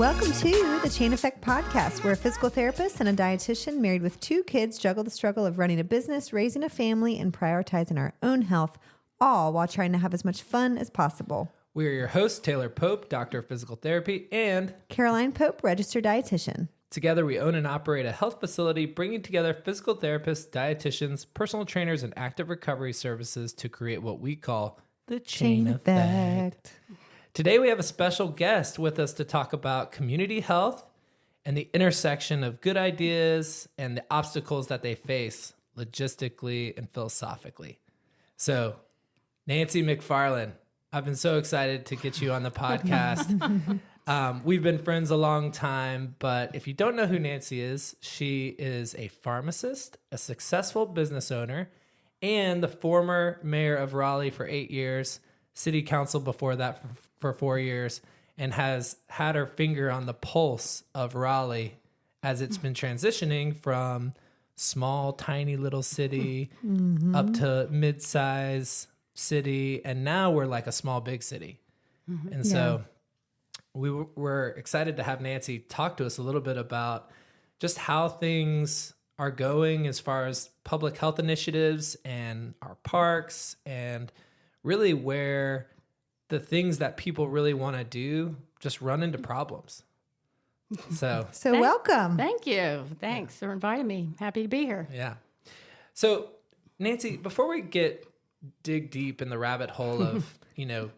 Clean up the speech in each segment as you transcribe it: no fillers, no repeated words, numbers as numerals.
Welcome to the Chain Effect Podcast, where a physical therapist and a dietitian married with 2 kids juggle the struggle of running a business, raising a family, and prioritizing our own health, all while trying to have as much fun as possible. We are your hosts, Taylor Pope, Doctor of Physical Therapy, and Caroline Pope, registered dietitian. Together we own and operate a health facility bringing together physical therapists, dietitians, personal trainers, and active recovery services to create what we call the Chain Effect. Today we have a special guest with us to talk about community health and the intersection of good ideas and the obstacles that they face logistically and philosophically. So, Nancy McFarlane, I've been so excited to get you on the podcast. We've been friends a long time, but if you don't know who Nancy is, she is a pharmacist, a successful business owner, and the former mayor of Raleigh for 8 years, city council before that for 4 years, and has had her finger on the pulse of Raleigh as it's been transitioning from small, tiny little city up to mid-size city, and now we're like a small, big city. And so we were excited to have Nancy talk to us a little bit about just how things are going as far as public health initiatives and our parks, and really where the things that people really want to do just run into problems. So Welcome. Thank you. Thanks for inviting me. Happy to be here. Yeah. So Nancy, before we dig deep in the rabbit hole of,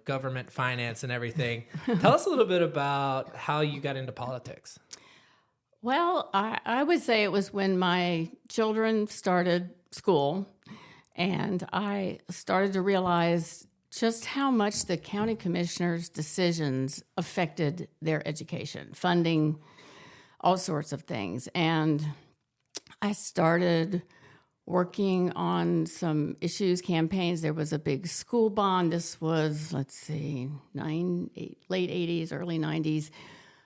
government finance and everything, tell us a little bit about how you got into politics. Well, I would say it was when my children started school, and I started to realize just how much the county commissioner's decisions affected their education, funding, all sorts of things. And I started working on some issues, campaigns. There was a big school bond. This was, late 80s, early 90s,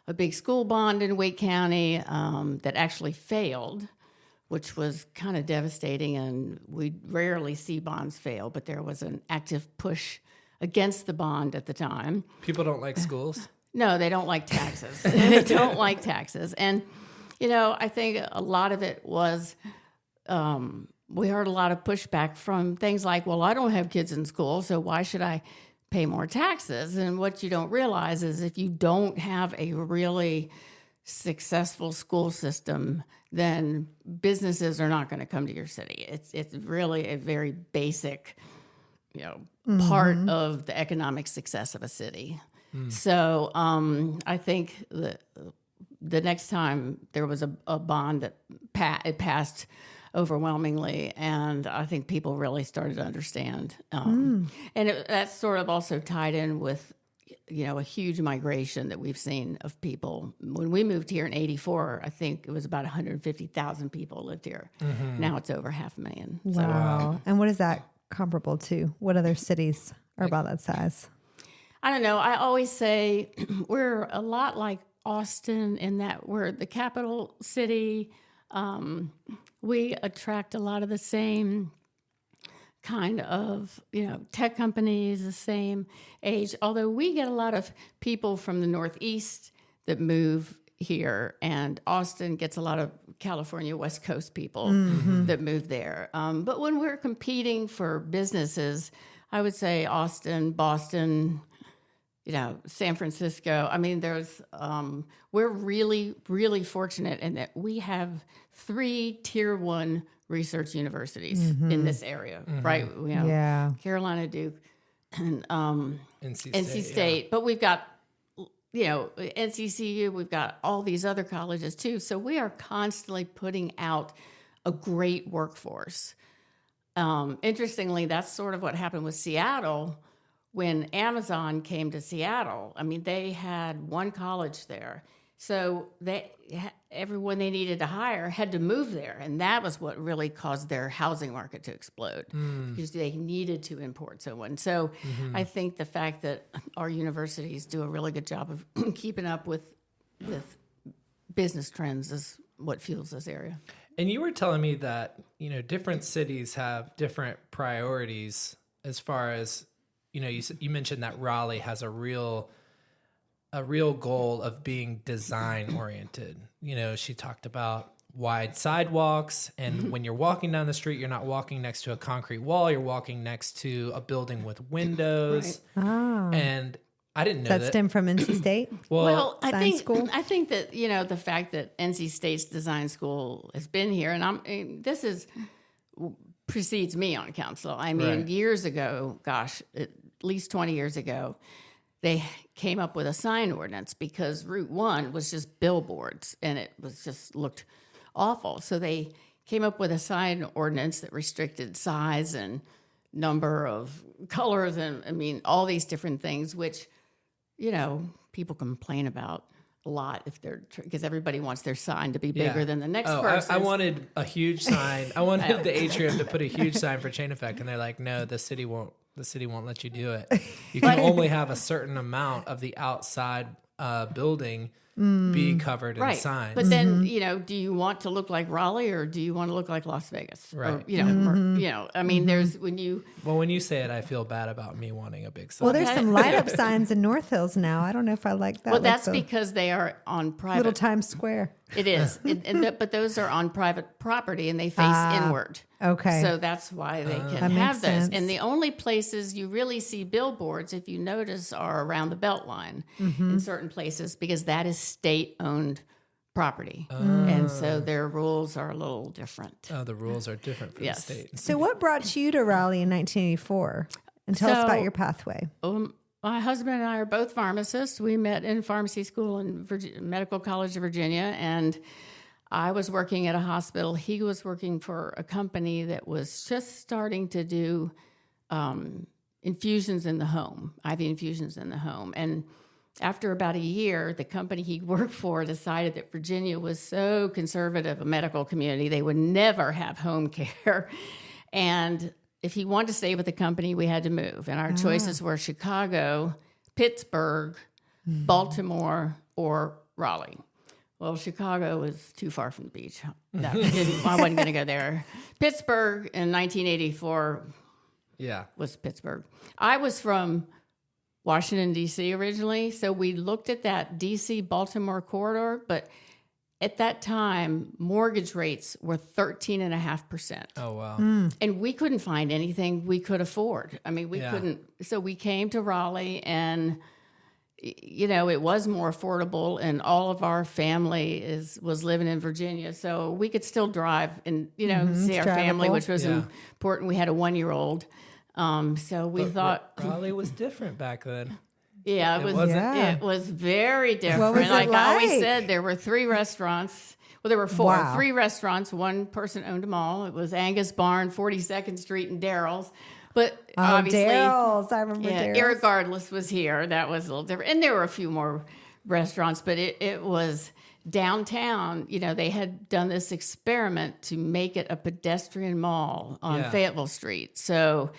a big school bond in Wake County that actually failed, which was kind of devastating, and we rarely see bonds fail, but there was an active push against the bond at the time. People don't like schools? No, they don't like taxes. They don't like taxes. And, I think a lot of it was, we heard a lot of pushback from things like, well, I don't have kids in school, so why should I pay more taxes? And what you don't realize is if you don't have a really successful school system, then businesses are not going to come to your city. It's really a very basic, part of the economic success of a city. So I think the next time there was a bond that it passed overwhelmingly, and I think people really started to understand. And that's sort of also tied in with a huge migration that we've seen of people. When we moved here in 84, I think it was about 150,000 people lived here. Now it's over 500,000. Wow. So, And what is that comparable to? What other cities are about that size? I don't know. I always say we're a lot like Austin in that we're the capital city. We attract a lot of the same kind of, tech companies, the same age, although we get a lot of people from the Northeast that move here, and Austin gets a lot of California West Coast people that move there. But when we're competing for businesses, I would say Austin, Boston, San Francisco. I mean, we're really, really fortunate in that we have 3 Tier 1 research universities in this area, right? We have Carolina, Duke, and NC State. But we've got, NCCU, we've got all these other colleges too. So we are constantly putting out a great workforce. Interestingly, that's sort of what happened with Seattle when Amazon came to Seattle. I mean, they had one college there. So everyone they needed to hire had to move there. And that was what really caused their housing market to explode because they needed to import someone. So I think the fact that our universities do a really good job of keeping up with business trends is what fuels this area. And you were telling me that, different cities have different priorities as far as, you mentioned that Raleigh has a real a real goal of being design oriented. You know, she talked about wide sidewalks, and when you're walking down the street, you're not walking next to a concrete wall, you're walking next to a building with windows. Right. Oh. And I didn't know that stemmed from NC State. Well, I think that, you know, the fact that NC State's design school has been here, and this precedes me on council. I mean, right. Years ago, gosh, at least 20 years ago, they came up with a sign ordinance because Route 1 was just billboards, and it was just looked awful. So they came up with a sign ordinance that restricted size and number of colors and, I mean, all these different things, which, you know, people complain about a lot if they're, because everybody wants their sign to be bigger than the next person. I wanted a huge sign. I wanted the atrium to put a huge sign for Chain Effect, and they're like, no, the city won't let you do it. You can only have a certain amount of the outside building be covered in signs. But then, you know, do you want to look like Raleigh or do you want to look like Las Vegas? Right. Or, you know, I mean, there's when you say it, I feel bad about me wanting a big sign. Well, there's some light up signs in North Hills now. I don't know if I like that. Well, that's because they are on private. Little Times Square. It is. But those are on private property and they face inward. Okay. So that's why they can have those. Sense. And the only places you really see billboards, if you notice, are around the Beltline in certain places because that is state-owned property. And so their rules are a little different. Oh, the rules are different for the state. So what brought you to Raleigh in 1984? And tell us about your pathway. My husband and I are both pharmacists. We met in pharmacy school in Medical College of Virginia, and I was working at a hospital. He was working for a company that was just starting to do infusions in the home, IV infusions in the home. And after about a year, the company he worked for decided that Virginia was so conservative a medical community, they would never have home care. And if he wanted to stay with the company, we had to move. And our choices were Chicago, Pittsburgh, Baltimore, or Raleigh. Well, Chicago was too far from the beach. I wasn't going to go there. Pittsburgh in 1984 was Pittsburgh. I was from Washington, D.C. originally, so we looked at that D.C.-Baltimore corridor, but at that time, mortgage rates were 13.5%. Oh, wow. And we couldn't find anything we could afford. I mean, we couldn't. So we came to Raleigh and, you know, it was more affordable and all of our family was living in Virginia. So we could still drive and, you know, see our family, which was important. We had a 1-year-old. So we thought. Raleigh was different back then. Yeah, it was very different. What was like it I always said, there were 3 restaurants. Well, there were 4. Wow. 3 restaurants. One person owned them all. It was Angus Barn, 42nd Street, and Daryl's. But obviously, Daryl's. I remember Daryl's. Irregardless was here. That was a little different. And there were a few more restaurants, but it was downtown. You know, they had done this experiment to make it a pedestrian mall on Fayetteville Street. So...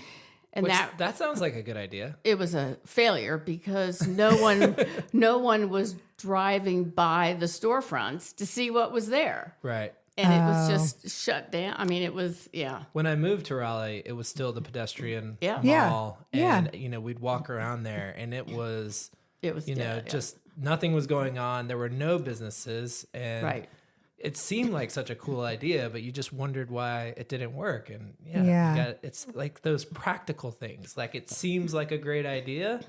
And that sounds like a good idea. It was a failure because no one was driving by the storefronts to see what was there. Right. And it was just shut down. I mean, it was, When I moved to Raleigh, it was still the pedestrian mall. And, you know, we'd walk around there and it was just nothing was going on. There were no businesses. And it seemed like such a cool idea, but you just wondered why it didn't work. And it's like those practical things. Like it seems like a great idea,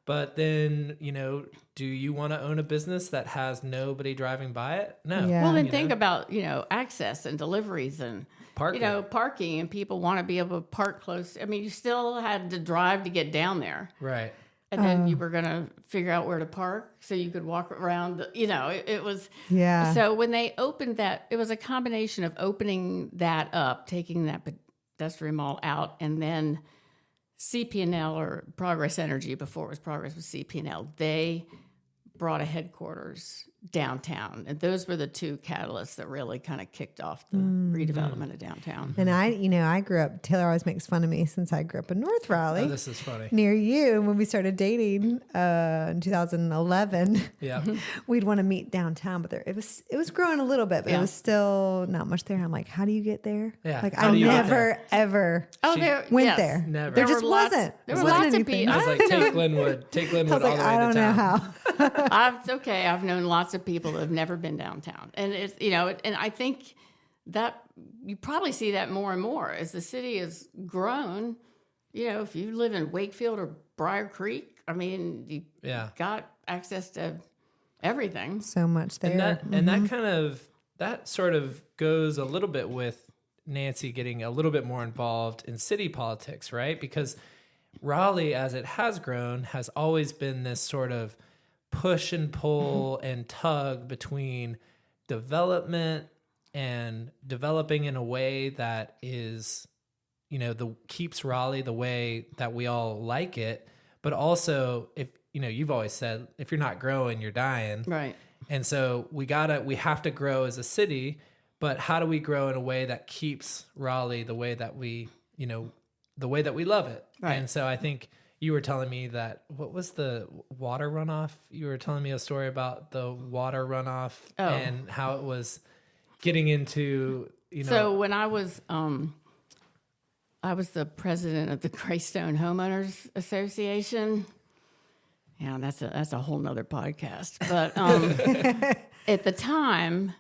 but then, you know, do you want to own a business that has nobody driving by it? No. Yeah. Well, then think about, you know, access and deliveries and parking, and people want to be able to park close. I mean, you still had to drive to get down there. Right. And then you were going to figure out where to park so you could walk around. It was. Yeah. So when they opened that, it was a combination of opening that up, taking that pedestrian mall out, and then CP&L or Progress Energy, before it was Progress with CP&L, they brought a headquarters downtown. And those were the 2 catalysts that really kind of kicked off the redevelopment of downtown. And I grew up, Taylor always makes fun of me since I grew up in North Raleigh. Oh, this is funny. Near you, when we started dating in 2011, we'd want to meet downtown, but it was growing a little bit, but it was still not much there. I'm like, how do you get there? Yeah. Like I never, ever went there. Never. There just wasn't. There were lots of people. I was like, take Linwood I was like, all the way I don't to know town. how. It's okay. I've known lots of people that have never been downtown. And it's, and I think that you probably see that more and more as the city has grown. If you live in Wakefield or Briar Creek, I mean, you got access to everything. So much there. And that sort of goes a little bit with Nancy getting a little bit more involved in city politics, right? Because Raleigh, as it has grown, has always been this sort of push and pull and tug between development and developing in a way that is, keeps Raleigh the way that we all like it. But also, if you've always said, if you're not growing, you're dying. Right. And so we have to grow as a city, but how do we grow in a way that keeps Raleigh the way that we love it? Right. And so I think you were telling me that, what was the water runoff? You were telling me a story about the water runoff and how it was getting into, So when I was the president of the Greystone Homeowners Association. Yeah, that's a whole nother podcast. But at the time,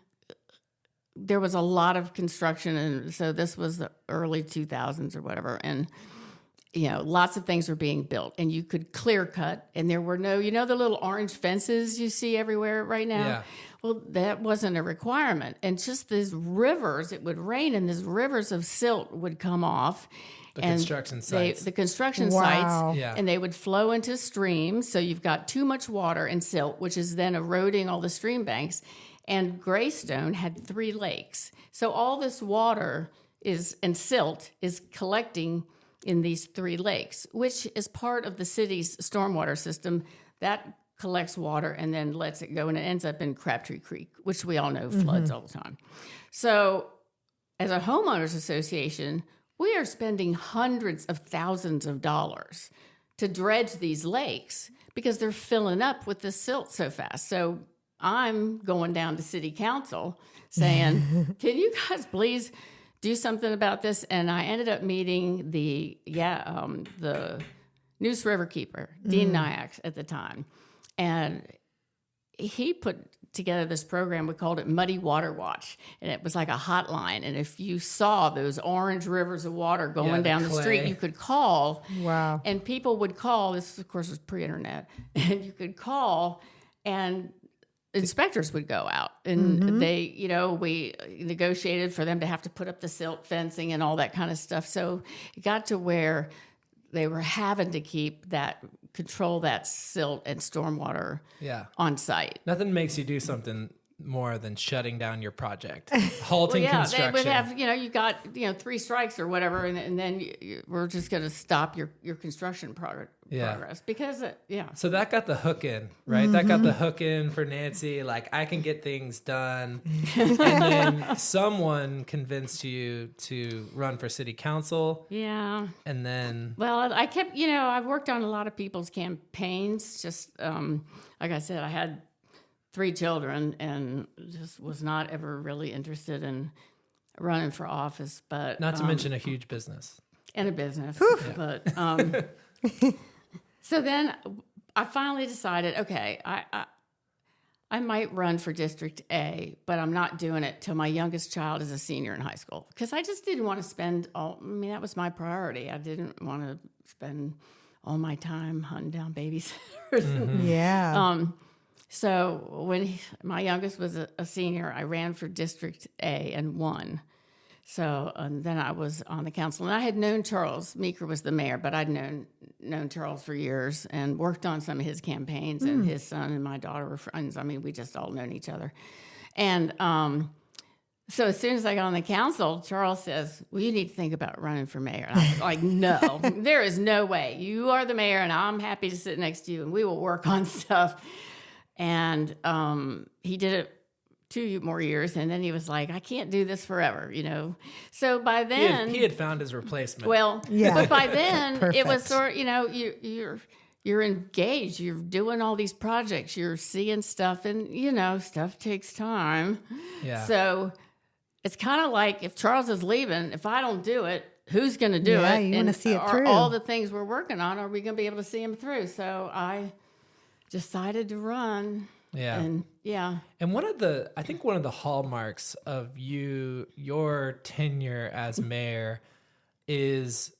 there was a lot of construction, and so this was the early 2000s or whatever, and lots of things were being built, and you could clear cut, and there were no, the little orange fences you see everywhere right now. Yeah. Well, that wasn't a requirement, and just these rivers, it would rain, and these rivers of silt would come off. Construction sites. The construction Wow. sites, Yeah. and they would flow into streams. So you've got too much water and silt, which is then eroding all the stream banks. And Greystone had 3 lakes. So all this water and silt is collecting in these 3 lakes, which is part of the city's stormwater system that collects water and then lets it go, and it ends up in Crabtree Creek, which we all know floods all the time. So as a homeowners association, we are spending hundreds of thousands of dollars to dredge these lakes because they're filling up with the silt so fast. So I'm going down to city council saying, can you guys please do something about this? And I ended up meeting the Neuse Riverkeeper, Dean Nyack at the time. And he put together this program. We called it Muddy Water Watch, and it was like a hotline. And if you saw those orange rivers of water going down the street, you could call. Wow. And people would call. This, of course, was pre-internet. And you could call, and inspectors would go out. And they, we negotiated for them to have to put up the silt fencing and all that kind of stuff. So it got to where they were having to control that silt and stormwater on site. Nothing makes you do something more than shutting down your project, halting construction. They would have, you got, 3 strikes or whatever, and then we're just going to stop your construction progress because, So that got the hook in, right? That got the hook in for Nancy. Like, I can get things done. And then someone convinced you to run for city council. Yeah. And then... Well, I kept, I've worked on a lot of people's campaigns. Just, like I said, I had 3 children and just was not ever really interested in running for office. But not to mention a huge business. And a business. But so then I finally decided, okay, I might run for District A, but I'm not doing it till my youngest child is a senior in high school. Because I just didn't want to spend that was my priority. I didn't want to spend all my time hunting down babysitters. Yeah. So when my youngest was a senior, I ran for District A and won. So then I was on the council, and I had known Charles. Meeker was the mayor, but I'd known Charles for years and worked on some of his campaigns, and his son and my daughter were friends. I mean, we just all known each other. And so as soon as I got on the council, Charles says, well, you need to think about running for mayor. And I was like, no, there is no way. You are the mayor, and I'm happy to sit next to you, and we will work on stuff. And he did it 2 more years, and then he was like, I can't do this forever, So by then... He had found his replacement. Well, but by then, it was sort of, you're engaged. You're doing all these projects. You're seeing stuff, and, stuff takes time. Yeah. So it's kind of like if Charles is leaving, if I don't do it, who's going to do it? Yeah, you want to see it through. All the things we're working on, are we going to be able to see them through? So I decided to run. Yeah. And And I think one of the hallmarks of your tenure as mayor is,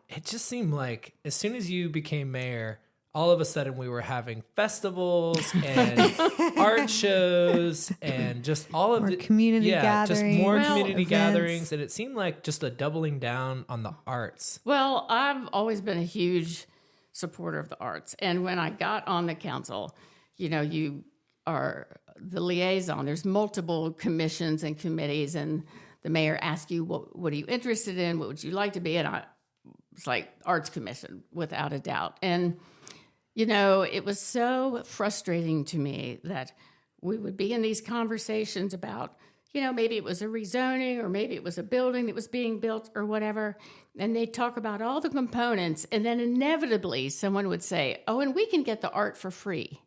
it just seemed like as soon as you became mayor, all of a sudden we were having festivals and art shows and just all of More the community just more gatherings, community events. gatherings. And it seemed like just a doubling down on the arts. Well, I've always been a huge supporter of the arts. And when I got on the council, you are the liaison. There's multiple commissions and committees, and the mayor asks you, what are you interested in? What would you like to be? And it's like Arts Commission, without a doubt. And, it was so frustrating to me that we would be in these conversations about, maybe it was a rezoning or maybe it was a building that was being built or whatever. And they'd talk about all the components. And then inevitably someone would say, oh, and we can get the art for free.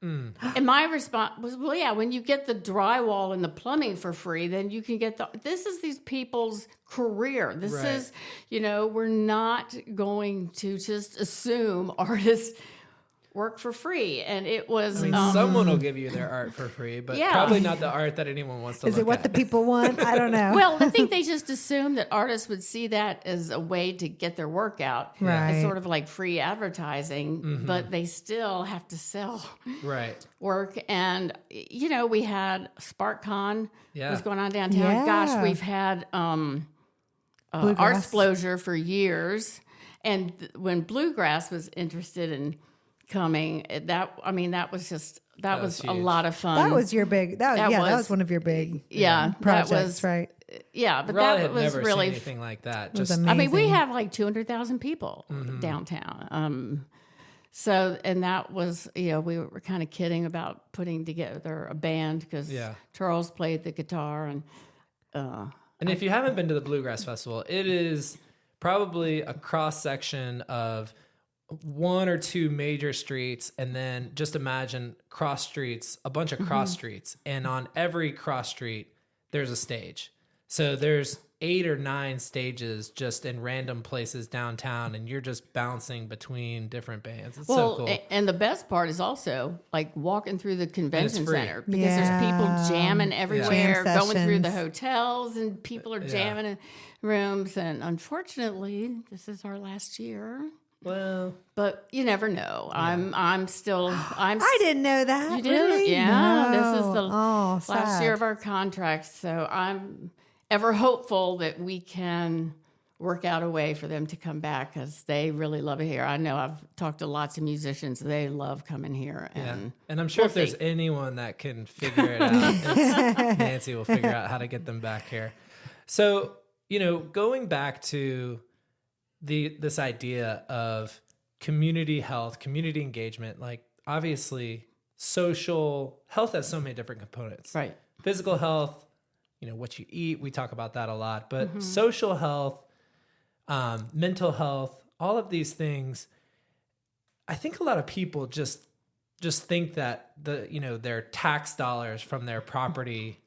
And my response was, well, yeah, when you get the drywall and the plumbing for free, then you can get this is these people's career. This is, we're not going to just assume artists work for free. And it was... someone will give you their art for free, but probably not the art that anyone wants to look at. Is it what the people want? I don't know. Well, I think they just assumed that artists would see that as a way to get their work out. Right. It's sort of like free advertising, but they still have to sell work. And, we had SparkCon was going on downtown. Yeah. Gosh, we've had Artsplosion for years. And when Bluegrass was interested in coming, that was a lot of fun. That was your big. That was one of your big projects, that was, right? Yeah, but Raleigh that had was never really seen anything like that. Was Just amazing. we have like 200,000 people downtown. So, and that was, we were kind of kidding about putting together a band because Charles played the guitar and if you haven't been to the Bluegrass Festival, it is probably a cross section of one or two major streets, and then just imagine cross streets, a bunch of cross streets, and on every cross street there's a stage. So there's 8 or 9 stages just in random places downtown, and you're just bouncing between different bands. It's so cool. And the best part is also like walking through the convention free. center, because there's people jamming everywhere, Jam going through the sessions. hotels, and people are jamming in rooms. And unfortunately, this is our last year. Well, But you never know. I didn't know that. You did? Really? Yeah. No. This is the last sad. year of our contract. So I'm ever hopeful that we can work out a way for them to come back, because they really love it here. I know I've talked to lots of musicians. They love coming here. And I'm sure if there's see. anyone that can figure it out, it's Nancy will figure out how to get them back here. So, going back to this idea of community health, community engagement, like obviously social health has so many different components. Right. Physical health, what you eat, we talk about that a lot, but social health, mental health, all of these things, I think a lot of people just think that their tax dollars from their property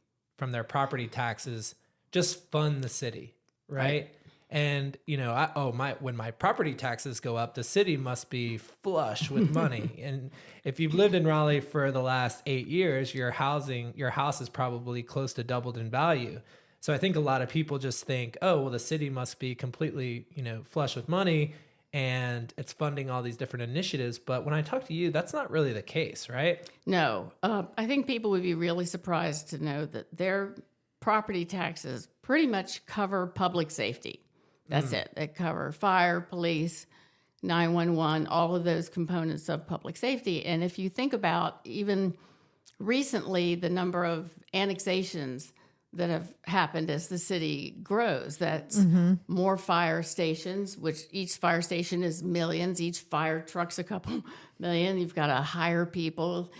taxes just fund the city, right? And when my property taxes go up, the city must be flush with money. And if you've lived in Raleigh for the last 8 years, your house is probably close to doubled in value. So I think a lot of people just think, oh, well, the city must be completely, flush with money, and it's funding all these different initiatives. But when I talk to you, that's not really the case, right? No. I think people would be really surprised to know that their property taxes pretty much cover public safety. That's it. They cover fire, police, 911, all of those components of public safety. And if you think about even recently the number of annexations that have happened as the city grows, that's more fire stations, which each fire station is millions. Each fire truck's a couple million. You've got to hire people.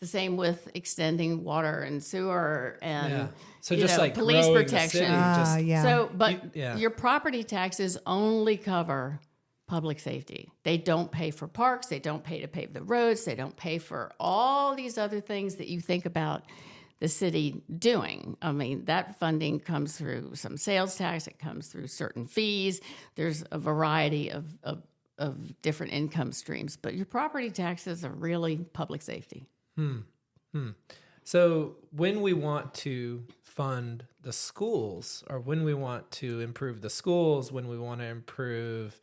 The same with extending water and sewer and so just like police growing protection. The city, So, but your property taxes only cover public safety. They don't pay for parks. They don't pay to pave the roads. They don't pay for all these other things that you think about the city doing. I mean, that funding comes through some sales tax. It comes through certain fees. There's a variety of of different income streams. But your property taxes are really public safety. So when we want to fund the schools, or when we want to improve the schools, when we want to improve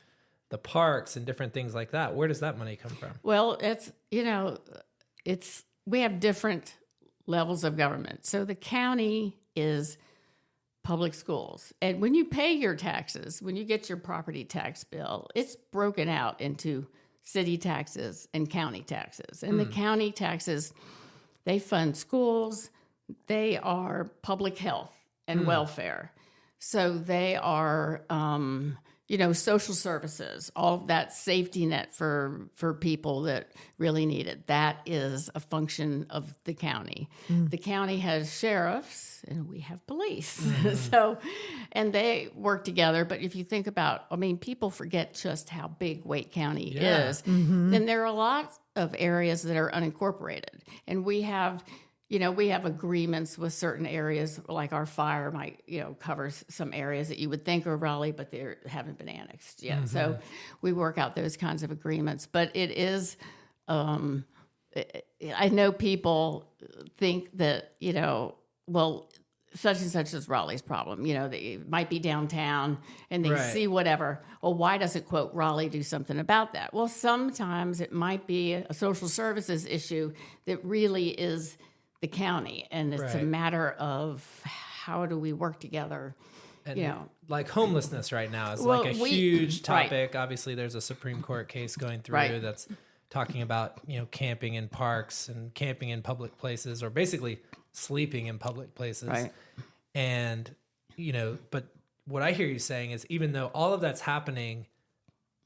the parks and different things like that, where does that money come from? Well, we have different levels of government. So the county is public schools. And when you pay your taxes, when you get your property tax bill, it's broken out into city taxes and county taxes. And the county taxes, they fund schools, they are public health and welfare. So they are, social services, all of that safety net for people that really need it. That is a function of the county. The county has sheriffs and we have police. So, and they work together. But if you think about, people forget just how big Wake County is. And there are a lot of areas that are unincorporated. And we have agreements with certain areas, like our fire might, covers some areas that you would think are Raleigh, but they haven't been annexed yet. So we work out those kinds of agreements. But it is, I know people think that, such and such is Raleigh's problem. They might be downtown and they see whatever. Well, why doesn't, quote, Raleigh do something about that? Well, sometimes it might be a social services issue that really is the county, and it's a matter of how do we work together. And like homelessness right now is like a huge topic. Obviously, there's a Supreme Court case going through that's talking about camping in parks and camping in public places, or basically sleeping in public places. Right. And but what I hear you saying is, even though all of that's happening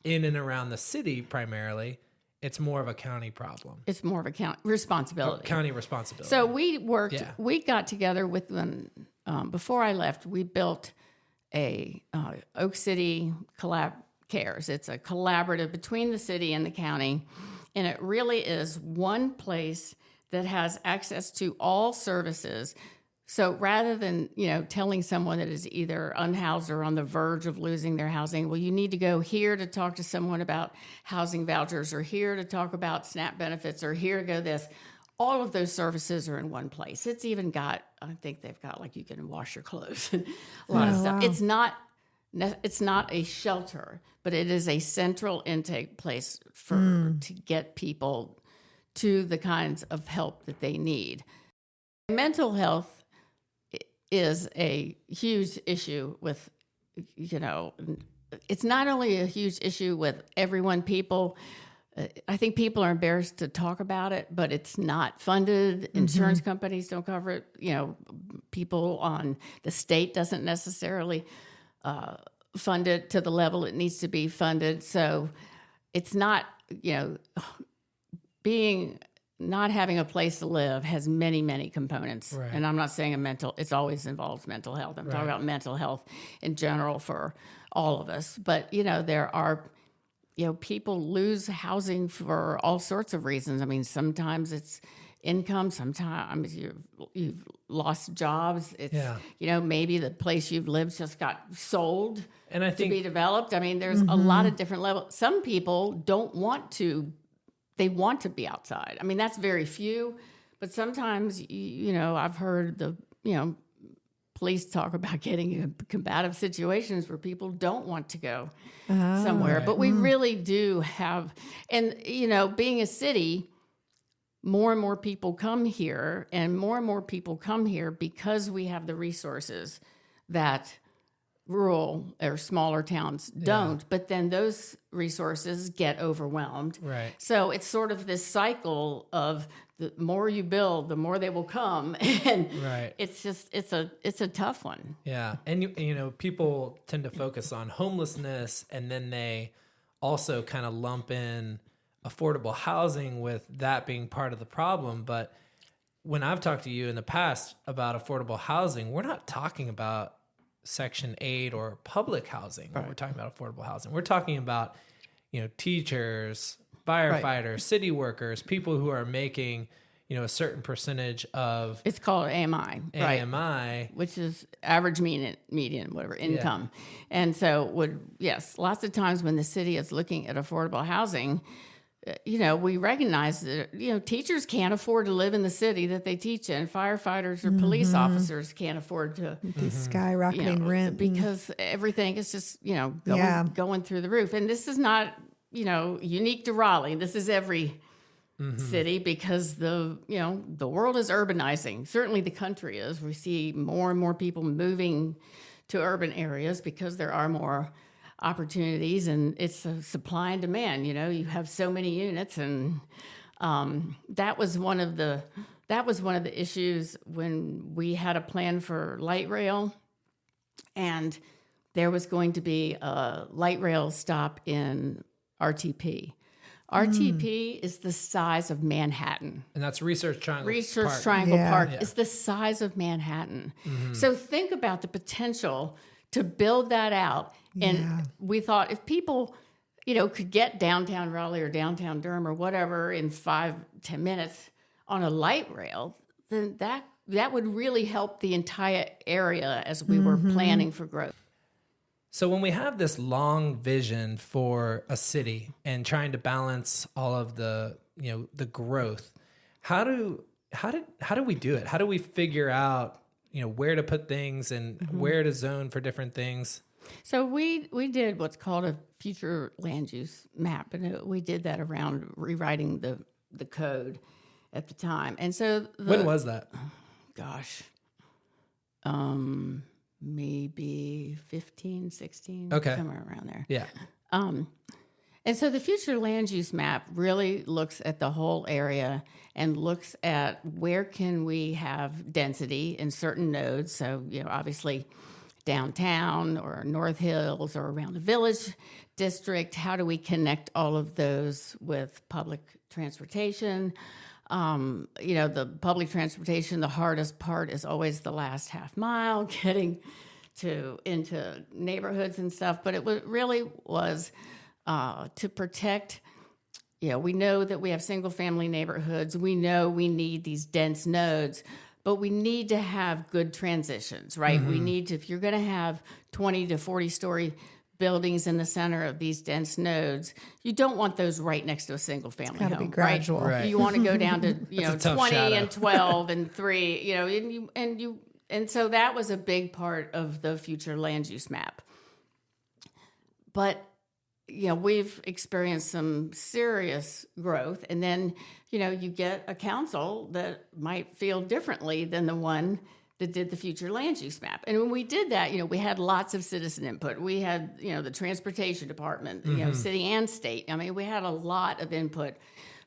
in and around the city primarily, it's more of a county problem. It's more of a county responsibility. County responsibility. So we worked, we got together with them. Before I left, we built a Oak City Cares. It's a collaborative between the city and the county. And it really is one place that has access to all services. So rather than, telling someone that is either unhoused or on the verge of losing their housing, well, you need to go here to talk to someone about housing vouchers, or here to talk about SNAP benefits, or here to go this. All of those services are in one place. It's even got, I think they've got, like, you can wash your clothes and a lot of stuff. Wow. It's not a shelter, but it is a central intake place to get people to the kinds of help that they need. Mental health is a huge issue with, it's not only a huge issue with everyone. I think people are embarrassed to talk about it, but it's not funded. Insurance companies don't cover it. People on the state doesn't necessarily fund it to the level it needs to be funded. So it's not, not having a place to live has many, many components. Right. And I'm not saying it always involves mental health. I'm talking about mental health in general for all of us. But, there are, people lose housing for all sorts of reasons. Sometimes it's income. Sometimes you've lost jobs. It's, maybe the place you've lived just got sold to be developed. There's a lot of different levels. Some people don't want to. They want to be outside. That's very few, but sometimes, I've heard the, police talk about getting in combative situations where people don't want to go somewhere. Right. But we really do have, and, being a city, more and more people come here, and more people come here because we have the resources that rural or smaller towns don't, but then those resources get overwhelmed. Right. So it's sort of this cycle of the more you build, the more they will come. And it's a tough one. Yeah. And people tend to focus on homelessness, and then they also kind of lump in affordable housing with that being part of the problem. But when I've talked to you in the past about affordable housing, we're not talking about Section 8 or public housing when we're talking about affordable housing. We're talking about, teachers, firefighters, city workers, people who are making, a certain percentage of It's called AMI, right? AMI, Which is average median, whatever, income. And so lots of times when the city is looking at affordable housing, we recognize that, teachers can't afford to live in the city that they teach in. Firefighters or police officers can't afford to. The skyrocketing rent. Because everything is just, going through the roof. And this is not, unique to Raleigh. This is every city because the world is urbanizing. Certainly the country is. We see more and more people moving to urban areas because there are more opportunities, and it's a supply and demand. You have so many units, and that was one of the issues when we had a plan for light rail, and there was going to be a light rail stop in RTP. RTP is the size of Manhattan. And that's Research Triangle Park. It's the size of Manhattan. So think about the potential to build that out. And we thought if people, could get downtown Raleigh or downtown Durham or whatever in 5-10 minutes on a light rail, then that would really help the entire area as we were planning for growth. So when we have this long vision for a city and trying to balance all of the growth, how do we do it? How do we figure out, where to put things and where to zone for different things? So we did what's called a future land use map, and we did that around rewriting the code at the time. And so when was that? Gosh. Maybe 15, 16, somewhere around there. Yeah. And so the future land use map really looks at the whole area and looks at where can we have density in certain nodes. So, obviously downtown or North Hills or around the Village District. How do we connect all of those with public transportation? The public transportation, the hardest part is always the last half mile, getting into neighborhoods and stuff. But it really was to protect. We know that we have single family neighborhoods. We know we need these dense nodes, but we need to have good transitions, right? We need to, if you're going to have 20 to 40 story buildings in the center of these dense nodes, you don't want those right next to a single family home. It's got to be gradual. Right. You want to go down to 20 shadow. and 12 and 3, and so that was a big part of the future land use map. But we've experienced some serious growth, and then you get a council that might feel differently than the one that did the future land use map. And when we did that, we had lots of citizen input. We had, the transportation department, city and state. I mean, we had a lot of input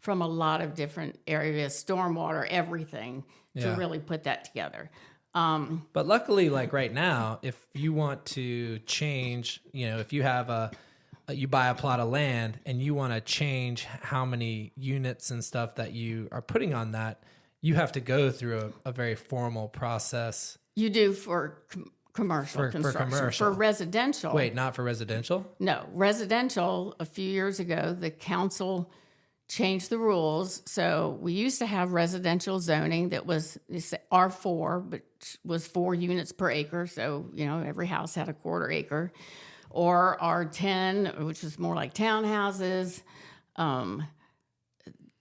from a lot of different areas, stormwater, everything, to really put that together. But luckily, like right now, if you want to change, if you have you buy a plot of land and you want to change how many units and stuff that you are putting on that, you have to go through a very formal process. You do for commercial construction. For commercial. For residential. Wait, not for residential? No. Residential, a few years ago, the council changed the rules. So we used to have residential zoning that was R4, but was 4 units per acre. So, every house had a quarter acre. Or R10, which is more like townhouses.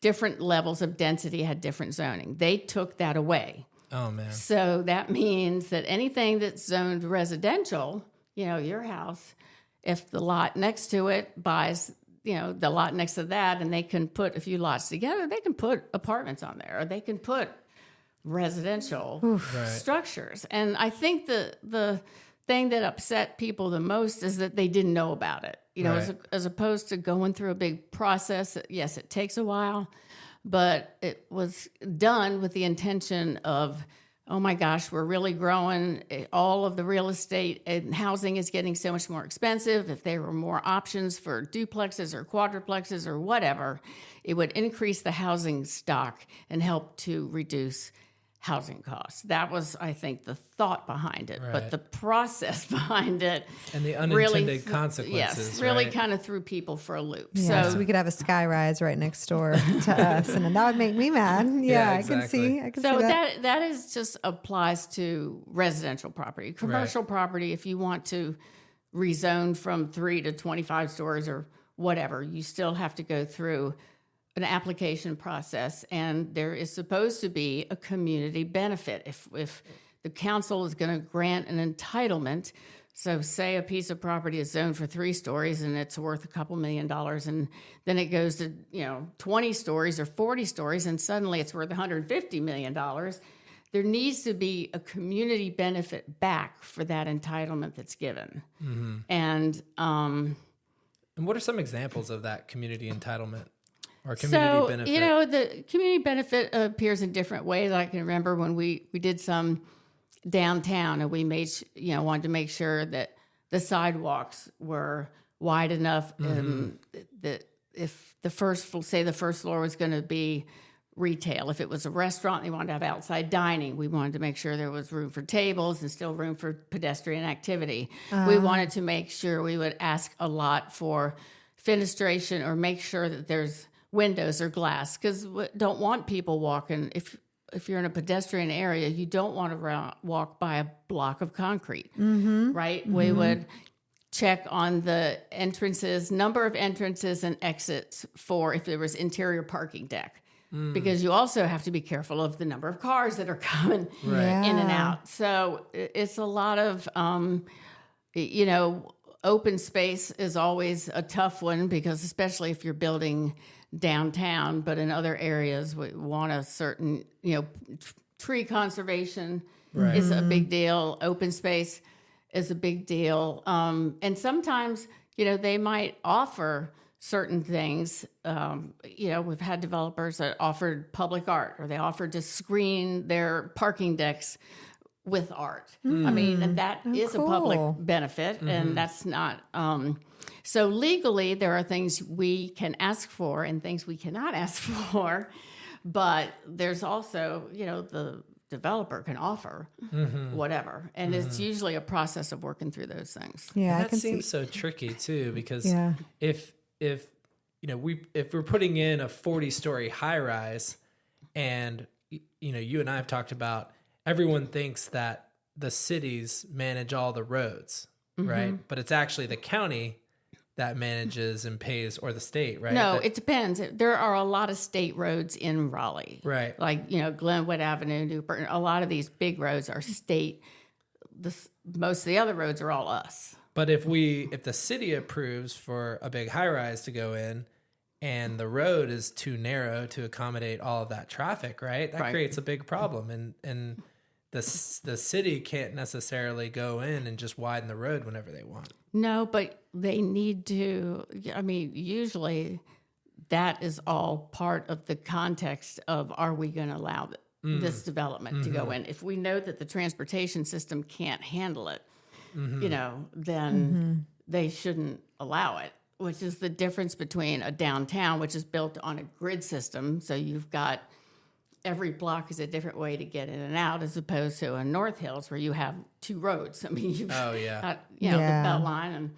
Different levels of density had different zoning. They took that away. Oh, man. So that means that anything that's zoned residential, your house, if the lot next to it buys, the lot next to that, and they can put a few lots together, they can put apartments on there, or they can put residential structures. And I think the thing that upset people the most is that they didn't know about it. As opposed to going through a big process. Yes, it takes a while, but it was done with the intention of, oh my gosh, we're really growing. All of the real estate and housing is getting so much more expensive. If there were more options for duplexes or quadruplexes or whatever, it would increase the housing stock and help to reduce housing costs. That was, I think, the thought behind it, Right. but the process behind it And the unintended consequences. Yes, really right? kind of threw people for a loop. Yeah, so So we could have a sky rise right next door to us, and then that would make me mad. Yeah, exactly. I can So see that. that is just applies to residential property. Commercial property, if you want to rezone from 3 to 25 stories or whatever, you still have to go through an application process, and there is supposed to be a community benefit. If the council is going to grant an entitlement, so say a piece of property is zoned for 3 stories and it's worth a couple $1 million, and then it goes to 20 stories or 40 stories, and suddenly it's worth $150 million. There needs to be a community benefit back for that entitlement that's given. Mm-hmm. And And what are some examples of that community entitlement or community benefit? the community benefit appears in different ways. I can remember when we did some downtown, and we made wanted to make sure that the sidewalks were wide enough that if the first floor was going to be retail, if it was a restaurant, they wanted to have outside dining. We wanted to make sure there was room for tables and still room for pedestrian activity. We wanted to make sure we would ask a lot for fenestration or make sure that there's windows or glass, because we don't want people walking. If you're in a pedestrian area, you don't want to walk by a block of concrete, right? Mm-hmm. We would check on the number of entrances and exits for if there was interior parking deck, because you also have to be careful of the number of cars that are coming in and out. So it's a lot of, open space is always a tough one, because especially if you're building downtown, but in other areas we want a certain, tree conservation is a big deal. Open space is a big deal. And sometimes, they might offer certain things. We've had developers that offered public art, or they offered to screen their parking decks with art. I mean, and that is cool. a public benefit, and that's not... So legally, there are things we can ask for and things we cannot ask for, but there's also, the developer can offer whatever, and it's usually a process of working through those things. Yeah, and that seems so tricky too, because if we're putting in a 40-story high rise, and you and I have talked about, everyone thinks that the cities manage all the roads, right? But it's actually the county that manages and pays, or the state, right? No, it depends. There are a lot of state roads in Raleigh. Right. Like, Glenwood Avenue, Newport, a lot of these big roads are state. Most of the other roads are all us. But if the city approves for a big high rise to go in, and the road is too narrow to accommodate all of that traffic, right? That creates a big problem. And the city can't necessarily go in and just widen the road whenever they want. No, but they need to. I mean, usually that is all part of the context of, are we going to allow this development to go in? If we know that the transportation system can't handle it, then they shouldn't allow it, which is the difference between a downtown, which is built on a grid system. So you've got every block is a different way to get in and out, as opposed to a North Hills where you have 2 roads. I mean, you've got, the Beltline and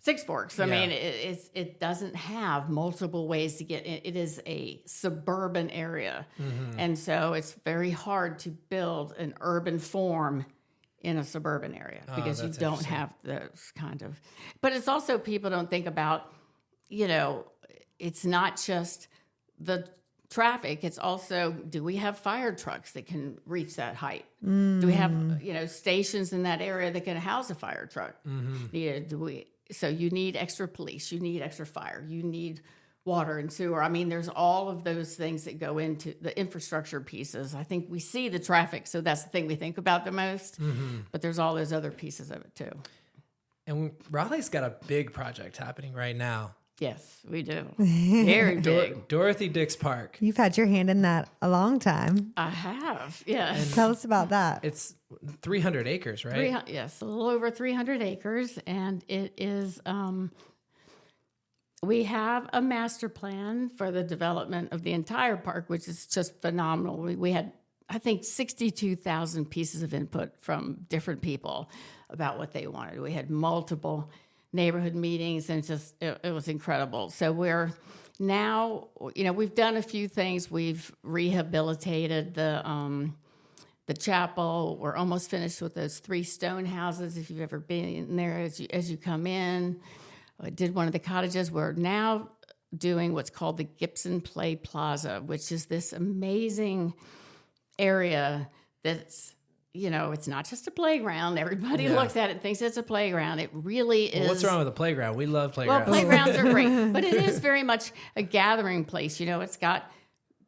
Six Forks. I mean, it doesn't have multiple ways to get in. It is a suburban area. And so it's very hard to build an urban form in a suburban area, because you don't have those kind of... But it's also, people don't think about, it's not just the traffic, it's also, do we have fire trucks that can reach that height? Do we have stations in that area that can house a fire truck? So you need extra police, you need extra fire, you need water and sewer. I mean, there's all of those things that go into the infrastructure pieces. I think we see the traffic, so that's the thing we think about the most, but there's all those other pieces of it too. And Raleigh's got a big project happening right now. Yes, we do. Very big. Dorothy Dix Park. You've had your hand in that a long time. I have, yes. Tell us about that. It's 300 acres, right? Yes, a little over 300 acres. And it is, we have a master plan for the development of the entire park, which is just phenomenal. We had I think 62,000 pieces of input from different people about what they wanted. We had multiple neighborhood meetings, and it was incredible. So we're now, we've done a few things. We've rehabilitated the chapel. We're almost finished with those 3 stone houses. If you've ever been in there as you come in, I did one of the cottages. We're now doing what's called the Gibson Play Plaza, which is this amazing area that's, it's not just a playground. Everybody looks at it and thinks it's a playground. It really is. Well, what's wrong with a playground? We love playgrounds. Well, playgrounds are great, but it is very much a gathering place. It's got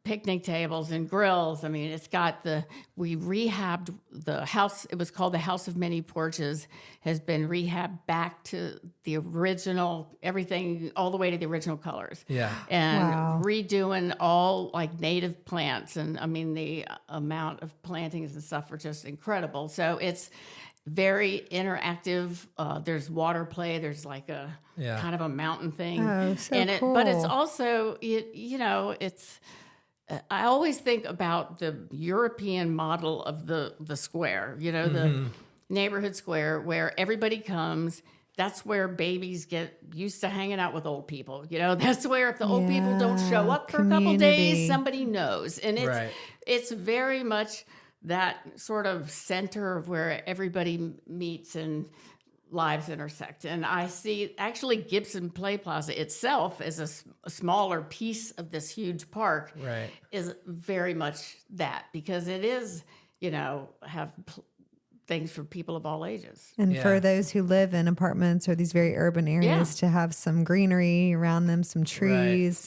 picnic tables and grills. I mean, we rehabbed the house. It was called the House of Many Porches, has been rehabbed back to the original, everything all the way to the original colors. Yeah. And redoing all like native plants. And I mean, the amount of plantings and stuff were just incredible. So it's very interactive. There's water play. There's like a kind of a mountain thing. Oh, so cool. But it's also, it's, I always think about the European model of the square, the neighborhood square where everybody comes. That's where babies get used to hanging out with old people. That's where if the old people don't show up for a couple days, somebody knows. And it's very much that sort of center of where everybody meets and lives intersect. And I see actually Gibson Play Plaza itself as a smaller piece of this huge park is very much that, because it is, have things for people of all ages. And for those who live in apartments or these very urban areas to have some greenery around them, some trees,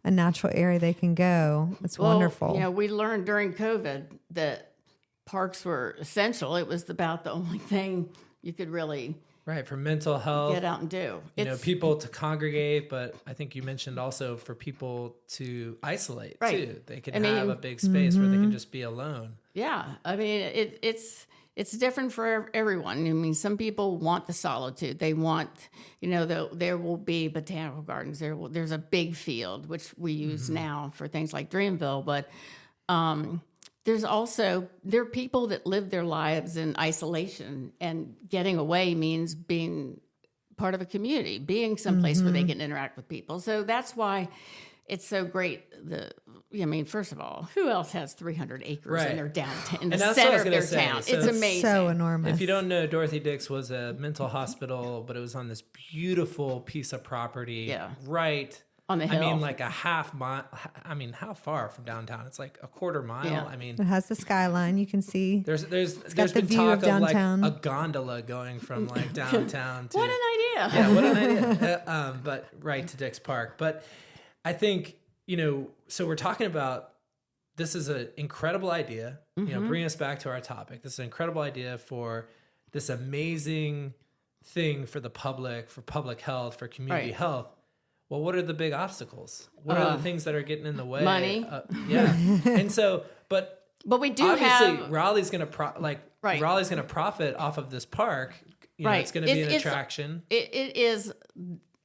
a natural area they can go. It's wonderful. We learned during COVID that parks were essential. It was about the only thing you could really for mental health, get out and do. People to congregate, but I think you mentioned also for people to isolate too. They can have a big space where they can just be alone. Yeah, I mean it's different for everyone. I mean, some people want the solitude. They want, there will be botanical gardens. There's a big field which we use now for things like Dreamville, but there are people that live their lives in isolation, and getting away means being part of a community, being someplace where they can interact with people. So that's why it's so great. First of all, who else has 300 acres in their downtown, in the center of their town? So it's amazing. So enormous. If you don't know, Dorothy Dix was a mental hospital, but it was on this beautiful piece of property right on the hill. I mean, like a half mile. I mean, how far from downtown? It's like a quarter mile. Yeah. I mean, it has the skyline. You can see. There's got been view talk of like downtown. a gondola going from like downtown to. What an idea! Yeah, what an idea. But right to Dix Park. But I think so we're talking about, this is an incredible idea. Bring us back to our topic. This is an incredible idea for this amazing thing for the public, for public health, for community health. Well, what are the big obstacles? What are the things that are getting in the way? Money. And so, but we do obviously have Raleigh's going to Raleigh's going to profit off of this park. It's going to be an attraction. It is.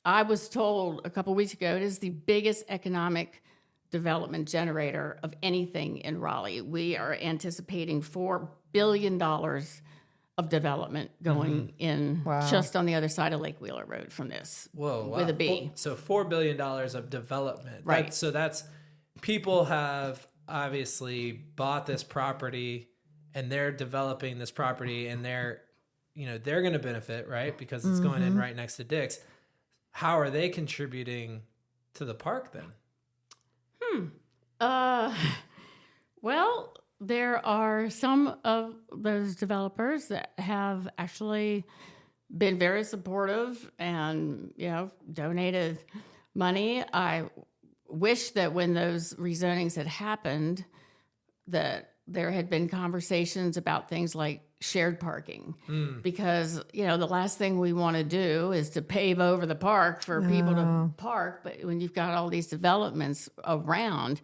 I was told a couple of weeks ago, it is the biggest economic development generator of anything in Raleigh. We are anticipating $4 billion of development going in just on the other side of Lake Wheeler Road from this. Whoa, wow. With a B. So $4 billion of development. Right. That's people have obviously bought this property and they're developing this property, and they're going to benefit, right? Because it's going in right next to Dick's. How are they contributing to the park then? Well, there are some of those developers that have actually been very supportive and, donated money. I wish that when those rezonings had happened, that there had been conversations about things like shared parking, because, the last thing we want to do is to pave over the park for people to park. But when you've got all these developments around,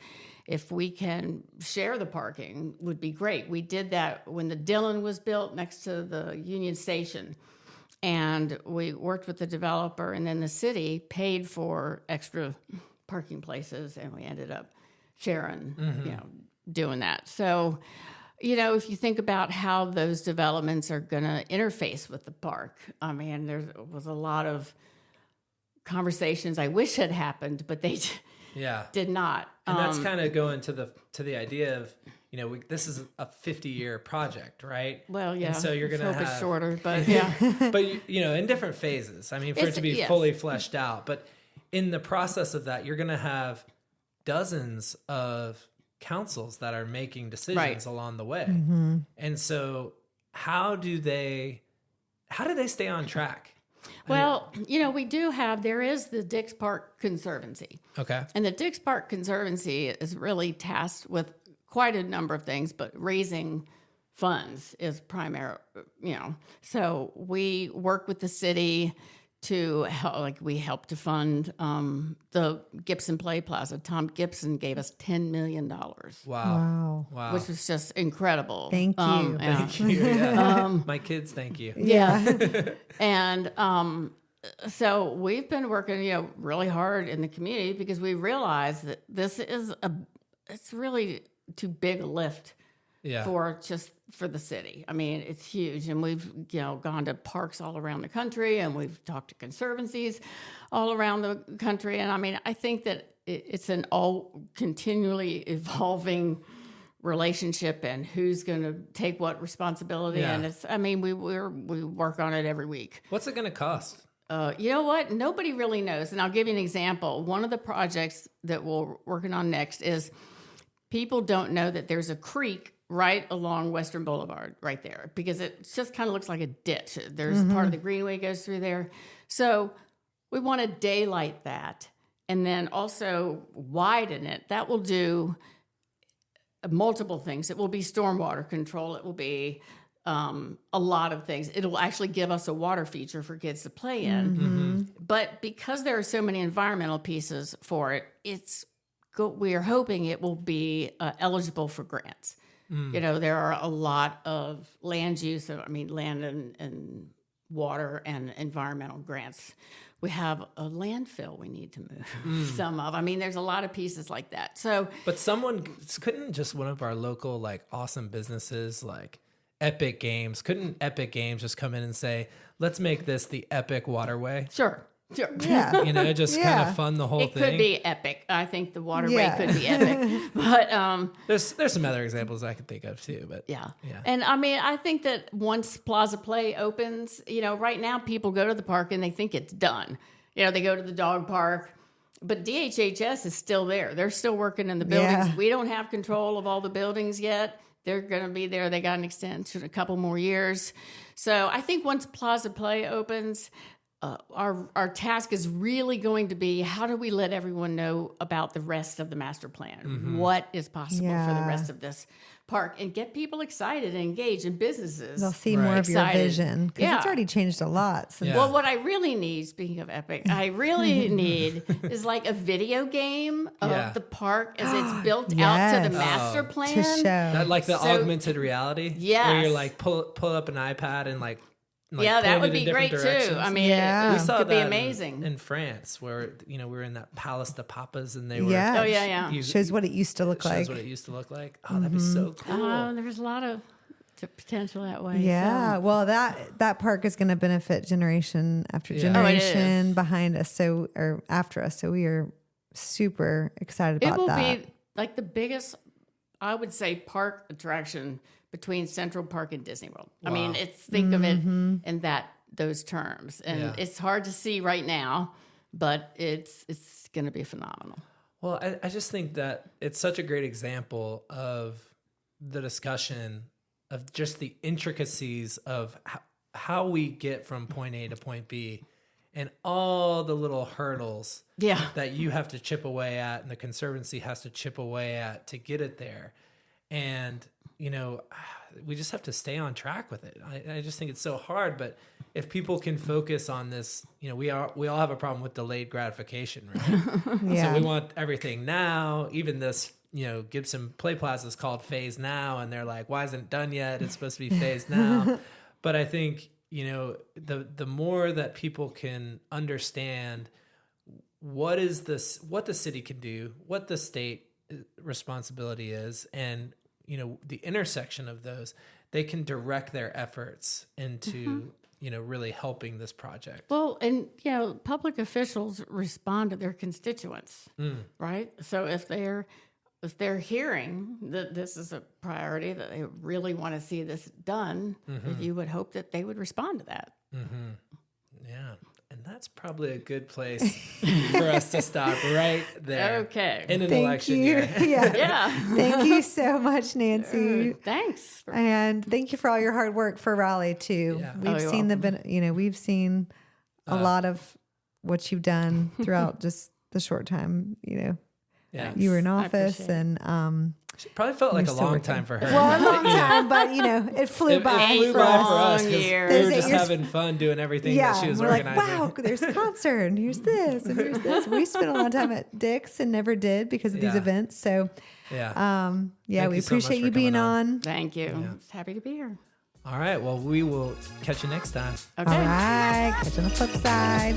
if we can share the parking, would be great. We did that when the Dillon was built next to the Union Station, and we worked with the developer, and then the city paid for extra parking places, and we ended up sharing, doing that. So, if you think about how those developments are going to interface with the park, I mean, there was a lot of conversations I wish had happened, but they did not. And that's kind of going to the idea of, this is a 50-year project, right? Well, yeah. And so you're going to have it's shorter, but yeah. But in different phases. I mean, for it to be fully fleshed out, but in the process of that, you're going to have dozens of councils that are making decisions along the way. Mm-hmm. And so how do they stay on track? Well, there is the Dix Park Conservancy. Okay. And the Dix Park Conservancy is really tasked with quite a number of things, but raising funds is primary, So we work with the city to help, we help to fund the Gibson Play Plaza. Tom Gibson gave us $10 million. Wow. Which was just incredible. Thank you. Thank you. Yeah. My kids, thank you. Yeah. And so we've been working, really hard in the community because we realize that this is it's really too big a lift for the city. I mean, it's huge. And we've, gone to parks all around the country, and we've talked to conservancies all around the country. And I mean, I think that it's an all continually evolving relationship, and who's going to take what responsibility. Yeah. And we work on it every week. What's it going to cost? You know what? Nobody really knows. And I'll give you an example. One of the projects that we're working on next is people don't know that there's a creek right along Western Boulevard right there, because it just kind of looks like a ditch. There's part of the greenway goes through there. So we want to daylight that and then also widen it. That will do multiple things. It will be stormwater control. It will be a lot of things. It'll actually give us a water feature for kids to play in. Mm-hmm. But because there are so many environmental pieces for it, we are hoping it will be eligible for grants. There are a lot of land use, land and water and environmental grants. We have a landfill we need to move some of. There's a lot of pieces like that. So, but couldn't just one of our local awesome businesses Epic Games, couldn't Epic Games just come in and say, let's make this the Epic Waterway? Sure. Yeah. Kind of fund the whole thing. It could be epic. I think the waterway could be epic. But there's some other examples I could think of too. But yeah. And I think that once Plaza Play opens, right now people go to the park and they think it's done. They go to the dog park, but DHHS is still there. They're still working in the buildings. Yeah. We don't have control of all the buildings yet. They're going to be there. They got an extension, a couple more years. So I think once Plaza Play opens, our task is really going to be, how do we let everyone know about the rest of the master plan? Mm-hmm. What is possible for the rest of this park, and get people excited and engaged, in businesses. They'll see more of your vision, because it's Yeah. already changed a lot. Since Yeah. Well, what I really need, speaking of Epic, I really need is like a video game Yeah. of the park as it's built out to the Yes. master to plan. show. That, like the So- augmented reality, where Yes. you're like pull up an iPad and like Yeah, that point would it in be great different too. directions. I mean, Yeah. it We saw could be that amazing. in France, where we were in that Palace de Papas, and they were Yeah. Oh, yeah. Shows what it used to look shows like. what it used to look like. Oh, that'd be so cool. There's a lot of potential that way. Yeah, so. well, that park is going to benefit generation after Yeah. generation Oh, it behind us, or after us. So we are super excited It about will that. be like the biggest, I would say, park attraction between Central Park and Disney World. I Wow. mean, think of it in those terms, and Yeah. it's hard to see right now, but it's going to be phenomenal. Well, I just think that it's such a great example of the discussion of just the intricacies of how we get from point A to point B, and all the little hurdles Yeah. that you have to chip away at and the Conservancy has to chip away at to get it there. And, we just have to stay on track with it. I just think it's so hard, but if people can focus on this, we all have a problem with delayed gratification, right? Yeah. So we want everything now. Even this, Gibson Play Plaza is called Phase Now, and they're like, why isn't it done yet? It's supposed to be phased now. But I think, the more that people can understand what the city can do, what the state responsibility is, and the intersection of those, they can direct their efforts into really helping this project. Well, and public officials respond to their constituents, right? So if they're hearing that this is a priority, that they really want to see this done, you would hope that they would respond to that. Yeah. And that's probably a good place for us to stop right there. Okay. In an Thank election you. year. Yeah. Thank you so much, Nancy. Thanks. And thank you for all your hard work for Raleigh too. Yeah. We've you're seen we've seen a lot of what you've done throughout just the short time, Yeah. you were in I office, appreciate and It probably felt like a You're still long working. time for her. well, a long time, but it flew by. It flew for by us. for us Long because years. we were Those just 8 years- having fun doing everything Yeah, that she was we're organizing. like, wow, there's a concert, and here's this, and here's this. We spent a lot of time at Dick's and never did because of these Yeah. events. So, Yeah. yeah, Thank we you so much appreciate for you being coming on. Thank you. It's happy to be here. All right. Well, we will catch you next time. Okay. All right, catch you on the flip side.